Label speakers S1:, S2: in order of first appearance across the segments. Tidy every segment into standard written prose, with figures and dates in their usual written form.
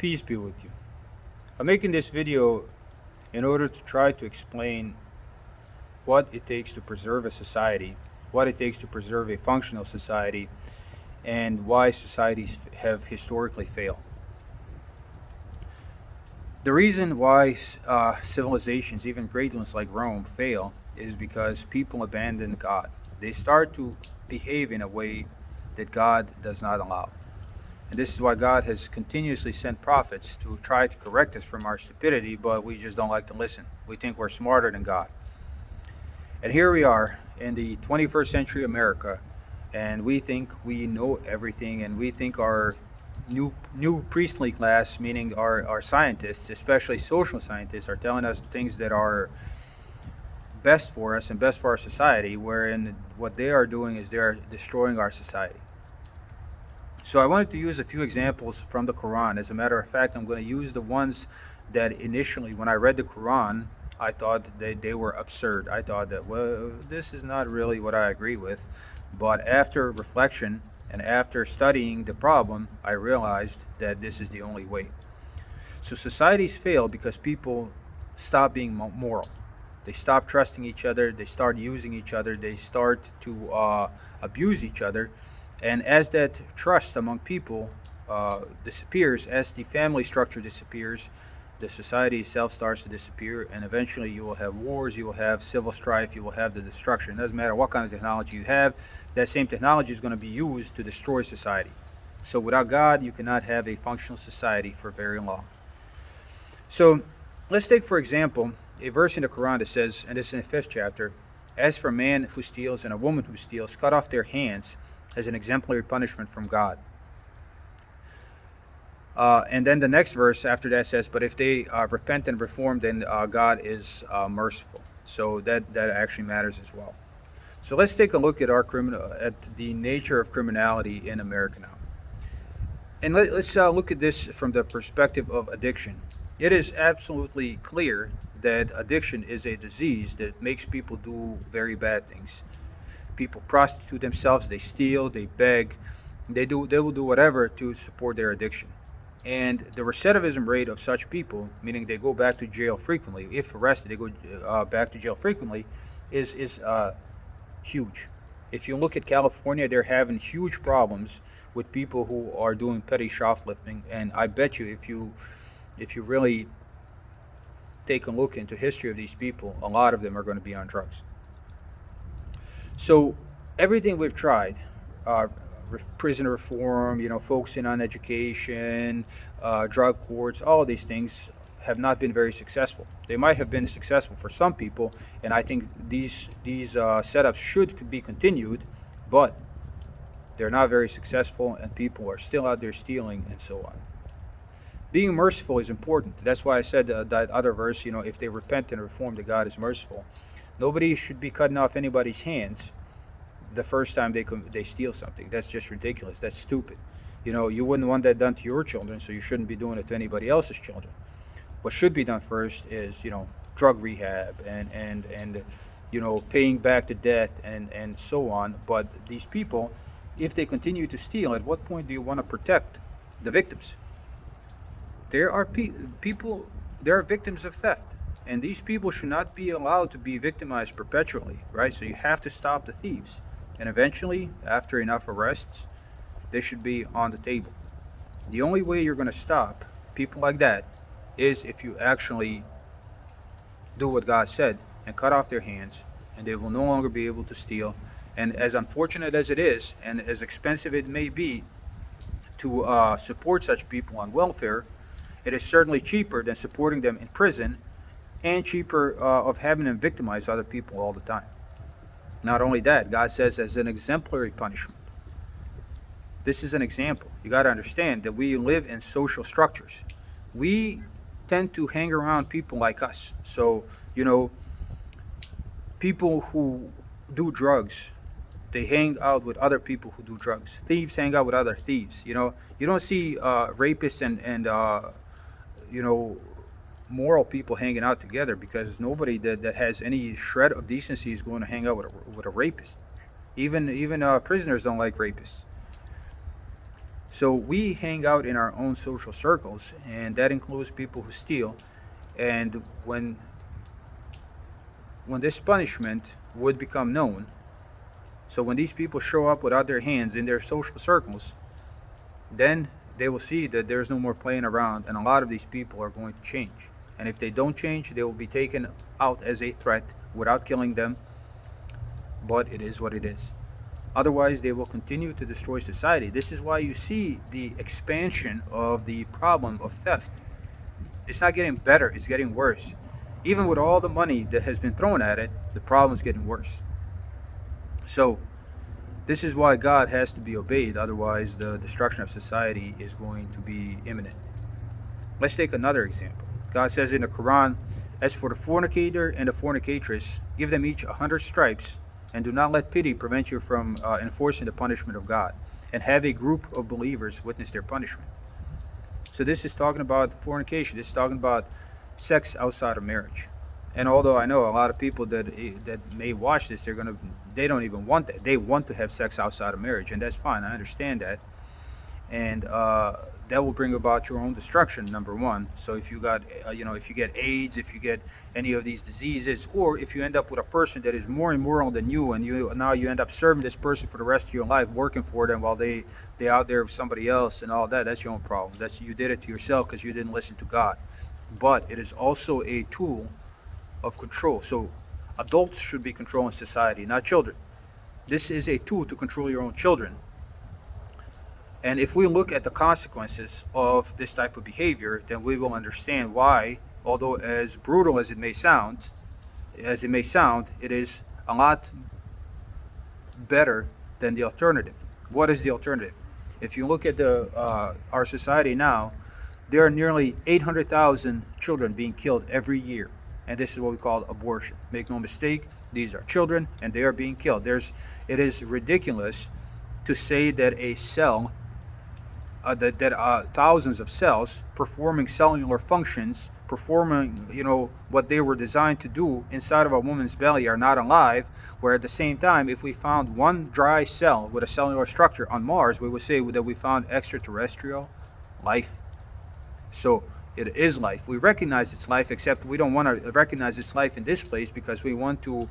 S1: Peace be with you. I'm making this video in order to try to explain what it takes to preserve a society, what it takes to preserve a functional society, and why societies have historically failed. The reason why civilizations, even great ones like Rome, fail is because people abandon God. They start to behave in a way that God does not allow. And this is why God has continuously sent prophets to try to correct us from our stupidity, but we just don't like to listen. We think we're smarter than God. And here we are in the 21st century America, and we think we know everything, and we think our new priestly class, meaning our scientists, especially social scientists, are telling us things that are best for us and best for our society, wherein what they are doing is they are destroying our society. So I wanted to use a few examples from the Quran. As a matter of fact, I'm going to use the ones that initially, when I read the Quran, I thought that they were absurd. I thought that, well, this is not really what I agree with. But after reflection and after studying the problem, I realized that this is the only way. So societies fail because people stop being moral. They stop trusting each other. They start using each other. They start to abuse each other. And as that trust among people disappears, as the family structure disappears, the society itself starts to disappear, and eventually you will have wars, you will have civil strife, you will have the destruction. It doesn't matter what kind of technology you have, that same technology is going to be used to destroy society. So without God, you cannot have a functional society for very long. So let's take, for example, a verse in the Quran that says, and this is in the 5th chapter, as for a man who steals and a woman who steals, cut off their hands as an exemplary punishment from God. And then the next verse after that says, but if they repent and reform, then God is merciful. So that actually matters as well. So let's take a look at at the nature of criminality in America now. And let's look at this from the perspective of addiction. It is absolutely clear that addiction is a disease that makes people do very bad things. People prostitute themselves, they steal, they beg, they will do whatever to support their addiction. And the recidivism rate of such people, meaning they go back to jail frequently, if arrested, they go back to jail frequently, is huge. If you look at California, they're having huge problems with people who are doing petty shoplifting, and I bet you if you really take a look into history of these people, a lot of them are going to be on drugs. So everything we've tried, prison reform, focusing on education, drug courts, all of these things have not been very successful. They might have been successful for some people, and I think these setups should be continued, but they're not very successful, and people are still out there stealing and so on. Being merciful is important. That's why I said that other verse, if they repent and reform, that God is merciful. Nobody should be cutting off anybody's hands the first time they steal something. That's just ridiculous. That's stupid. You wouldn't want that done to your children, so you shouldn't be doing it to anybody else's children. What should be done first is, drug rehab and paying back the debt and so on. But these people, if they continue to steal, at what point do you want to protect the victims? There are people, there are victims of theft. And these people should not be allowed to be victimized perpetually, right? So you have to stop the thieves. And eventually, after enough arrests, they should be on the table. The only way you're going to stop people like that is if you actually do what God said and cut off their hands, and they will no longer be able to steal. And as unfortunate as it is, and as expensive it may be to support such people on welfare, it is certainly cheaper than supporting them in prison, and cheaper of having them victimize other people all the time. Not only that, God says as an exemplary punishment. This is an example. You got to understand that we live in social structures. We tend to hang around people like us. So, people who do drugs, they hang out with other people who do drugs. Thieves hang out with other thieves. You don't see rapists and moral people hanging out together, because nobody that has any shred of decency is going to hang out with a, rapist. Even prisoners don't like rapists. So we hang out in our own social circles, and that includes people who steal. And when this punishment would become known, so when these people show up without their hands in their social circles, then they will see that there's no more playing around, and a lot of these people are going to change. And if they don't change, they will be taken out as a threat without killing them, but it is what it is. Otherwise, they will continue to destroy society. This is why you see the expansion of the problem of theft. It's not getting better, it's getting worse. Even with all the money that has been thrown at it, the problem is getting worse. So, this is why God has to be obeyed, otherwise, the destruction of society is going to be imminent. Let's take another example. God says in the Quran, "As for the fornicator and the fornicatress, give them each 100 stripes, and do not let pity prevent you from enforcing the punishment of God, and have a group of believers witness their punishment." So this is talking about fornication. This is talking about sex outside of marriage. And although I know a lot of people that may watch this, they don't even want that. They want to have sex outside of marriage, and that's fine. I understand that, and that will bring about your own destruction. Number one. So if you got, if you get AIDS, if you get any of these diseases, or if you end up with a person that is more immoral than you, and you end up serving this person for the rest of your life, working for them while they out there with somebody else and all that, that's your own problem. That's you did it to yourself because you didn't listen to God. But it is also a tool of control. So adults should be controlling society, not children. This is a tool to control your own children. And if we look at the consequences of this type of behavior, then we will understand why, although as brutal as it may sound, it is a lot better than the alternative. What is the alternative? If you look at our society now, there are nearly 800,000 children being killed every year, and this is what we call abortion. Make no mistake, these are children, and they are being killed. It is ridiculous to say that a cell, that thousands of cells performing cellular functions, performing what they were designed to do inside of a woman's belly, are not alive. Where at the same time, if we found one dry cell with a cellular structure on Mars, we would say that we found extraterrestrial life. So it is life. We recognize it's life, except we don't want to recognize it's life in this place because we want to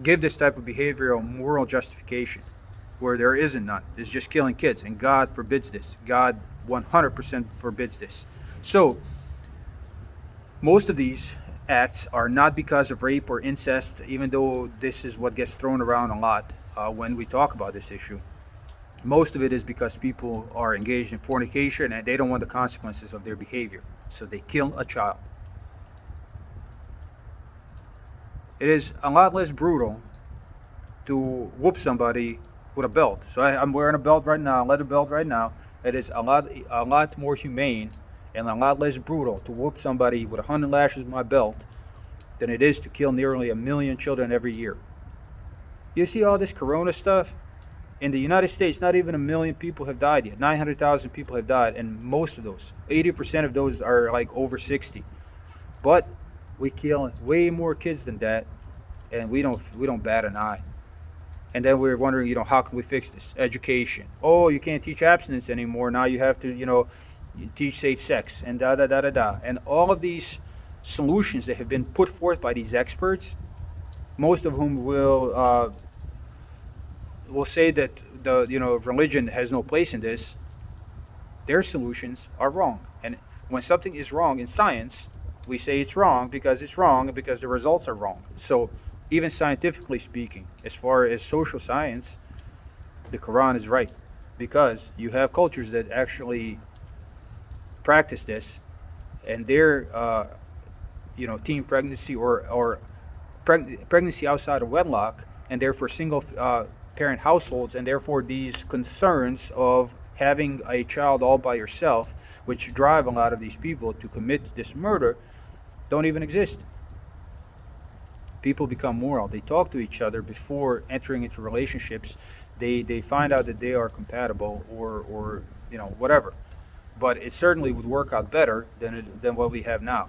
S1: give this type of behavioral moral justification where there isn't none. It's just killing kids, and God forbids this. God 100% forbids this. So most of these acts are not because of rape or incest, even though this is what gets thrown around a lot when we talk about this issue. Most of it is because people are engaged in fornication and they don't want the consequences of their behavior, so they kill a child. It is a lot less brutal to whoop somebody with a belt. So I'm wearing a belt right now, leather belt right now. It is a lot more humane and a lot less brutal to whoop somebody with 100 lashes with my belt than it is to kill nearly 1 million children every year. You see all this corona stuff? In the United States, not even 1 million people have died yet. 900,000 people have died, and most of those, 80% of those, are like over 60. But we kill way more kids than that, and we don't bat an eye. And then we're wondering, how can we fix this? Education. Oh, you can't teach abstinence anymore. Now you have to, teach safe sex, and da da da da da. And all of these solutions that have been put forth by these experts, most of whom will say that religion has no place in this. Their solutions are wrong. And when something is wrong in science, we say it's wrong because the results are wrong. So even scientifically speaking, as far as social science, the Quran is right, because you have cultures that actually practice this, and their teen pregnancy or pregnancy outside of wedlock, and therefore single parent households, and therefore these concerns of having a child all by yourself, which drive a lot of these people to commit this murder, don't even exist. People become moral. They talk to each other before entering into relationships. They find out that they are compatible, or whatever. But it certainly would work out better than what we have now.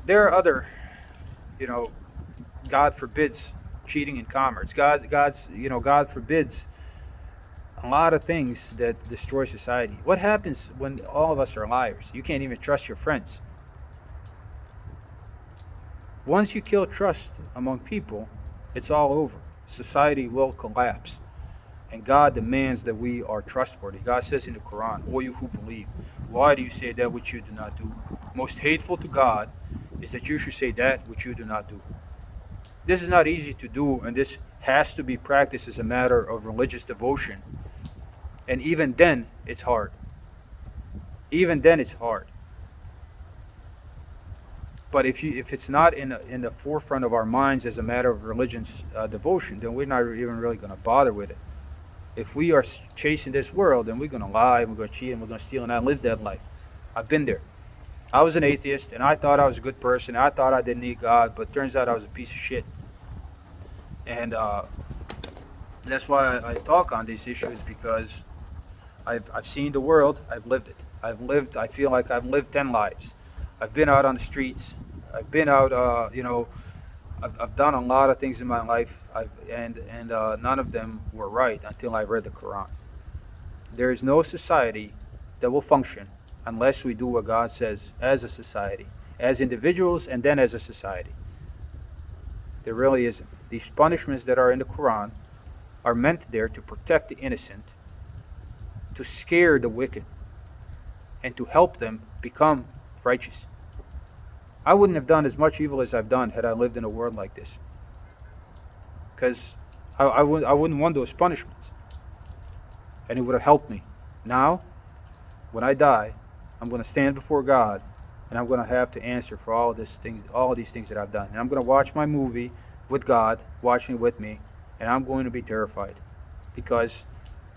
S1: There are other, God forbids cheating in commerce. God forbids a lot of things that destroy society. What happens when all of us are liars? You can't even trust your friends. Once you kill trust among people, it's all over. Society will collapse. And God demands that we are trustworthy. God says in the Quran, "O you who believe, why do you say that which you do not do? Most hateful to God is that you should say that which you do not do." This is not easy to do, and this has to be practiced as a matter of religious devotion. And even then, it's hard. Even then, it's hard. But if it's not in the forefront of our minds as a matter of religion's devotion, then we're not even really going to bother with it. If we are chasing this world, then we're going to lie, we're going to cheat, and we're going to steal, and I live that life. I've been there. I was an atheist, and I thought I was a good person. I thought I didn't need God, but turns out I was a piece of shit. And that's why I talk on these issues, because I've seen the world. I've lived it. I feel like I've lived 10 lives. I've been out on the streets. I've been out, I've done a lot of things in my life, and none of them were right until I read the Quran. There is no society that will function unless we do what God says as a society, as individuals, and then as a society. There really isn't. These punishments that are in the Quran are meant there to protect the innocent, to scare the wicked, and to help them become righteous. I wouldn't have done as much evil as I've done had I lived in a world like this, because I wouldn't want those punishments, and it would have helped me. Now, when I die, I'm going to stand before God, and I'm going to have to answer for all of these things that I've done. And I'm going to watch my movie with God, watching it with me, and I'm going to be terrified, because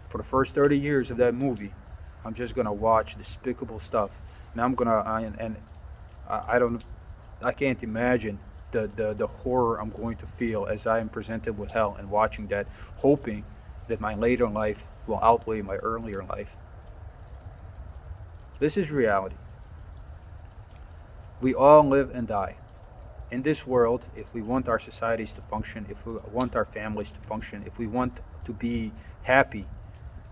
S1: for the first 30 years of that movie, I'm just going to watch despicable stuff, and I can't imagine the horror I'm going to feel as I am presented with hell and watching that, hoping that my later life will outweigh my earlier life. This is reality. We all live and die. In this world, if we want our societies to function, if we want our families to function, if we want to be happy,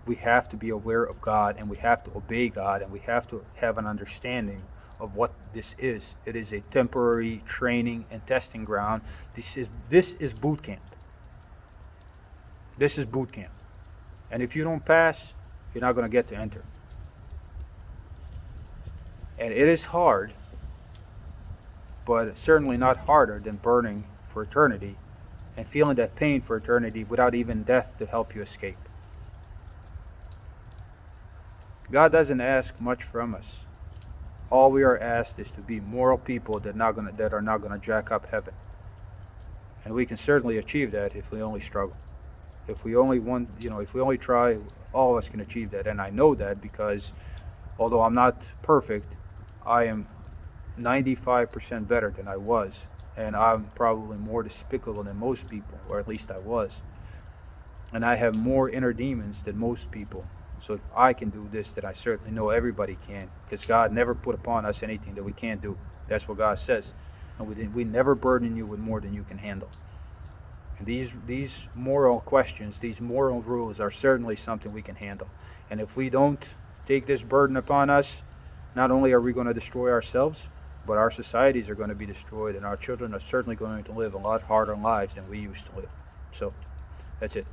S1: we have to be aware of God, and we have to obey God, and we have to have an understanding of what this is. It is a temporary training and testing ground. This is boot camp. This is boot camp. And if you don't pass, you're not going to get to enter. And it is hard, but certainly not harder than burning for eternity and feeling that pain for eternity without even death to help you escape. God doesn't ask much from us. All we are asked is to be moral people that are not going to jack up heaven. And we can certainly achieve that if we only struggle. If we only if we only try, all of us can achieve that. And I know that because although I'm not perfect, I am 95% better than I was. And I'm probably more despicable than most people, or at least I was. And I have more inner demons than most people. So if I can do this, then I certainly know everybody can, because God never put upon us anything that we can't do. That's what God says. And we never burden you with more than you can handle. And these moral questions, these moral rules are certainly something we can handle. And if we don't take this burden upon us, not only are we going to destroy ourselves, but our societies are going to be destroyed, and our children are certainly going to live a lot harder lives than we used to live. So that's it.